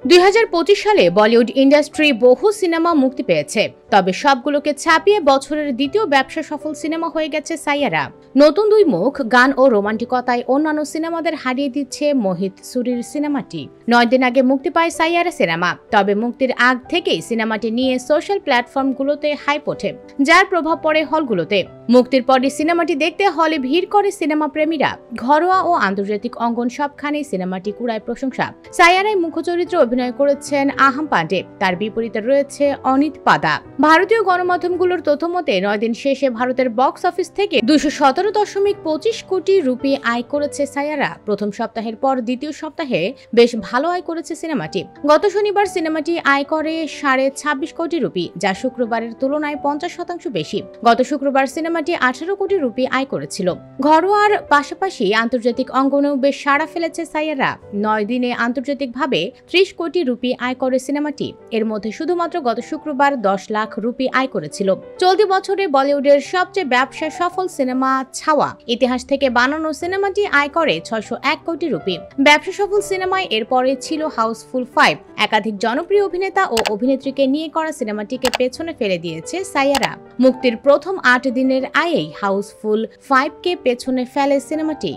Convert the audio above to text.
2025 সালে বলিউড ইন্ডাস্ট্রি বহু সিনেমা মুক্তি পেয়েছে, তবে সবগুলোকে ছাপিয়ে বছরের দ্বিতীয় ব্যবসা সফল সিনেমা হয়ে গেছে সাইয়ারা। নতুন দুই মুখ, গান ও রোমান্টিকতায় অন্যান্য সিনেমাদের হারিয়ে দিচ্ছে মোহিত সুরির সিনেমাটি। 9 দিন আগে মুক্তি পায় সাইয়ারা সিনেমা, তবে মুক্তির আগ থেকেই সিনেমাটি নিয়ে সোশ্যাল প্ল্যাটফর্মগুলোতে হাইপ ওঠে, যার প্রভাব পড়ে হলগুলোতে। মুক্তির পরই সিনেমাটি দেখতে হলে ভিড় করে সিনেমা প্রেমীরা। ঘরোয়া ও আন্তর্জাতিক অঙ্গন সবখানেই সিনেমাটি কুড়ায় প্রশংসা। সাইয়ারায় মুখ্য চরিত্রে অভিনয় করেছেন আহাম পান্ডে, তার বিপরীতে রয়েছে অনিত পাদা। ভারতীয় গণমাধ্যমগুলোর তথ্য মতে 9 দিন শেষে ভারতের বক্স অফিস থেকে 217.25 কোটি রুপি আয় করেছে সাইয়ারা। প্রথম সপ্তাহের পর দ্বিতীয় সপ্তাহে বেশ ভালো আয় করেছে সিনেমাটি। গত শনিবার সিনেমাটি আয় করে 26.5 কোটি রুপি, যা শুক্রবারের তুলনায় 50% বেশি। গত শুক্রবার সিনেমাটি 18 কোটি রুপি আয় করেছিল। ঘরোয়ার পাশাপাশি আন্তর্জাতিক অঙ্গনেও বেশ সাড়া ফেলেছে সাইয়ারা। 9 দিনে আন্তর্জাতিকভাবে 30 কোটি রুপি আয় করে সিনেমাটি। এর মধ্যে শুধুমাত্র গত শুক্রবার 10 লাখ রুপি আয় করেছিল। চলতি বছরে বলিউডের সবচেয়ে ব্যবসা সফল সিনেমা ছাওয়া ইতিহাস থেকে বানানো সিনেমাটি আয় করে 601 কোটি রুপি। ব্যবসা সফল সিনেমায় এরপরে ছিল হাউসফুল 5। একাধিক জনপ্রিয় অভিনেতা ও অভিনেত্রীকে নিয়ে করা সিনেমাটিকে পেছনে ফেলে দিয়েছে সাইয়ারা। মুক্তির প্রথম 8 দিনের আয়েই হাউসফুল 5 কে পেছনে ফেলে সিনেমাটি।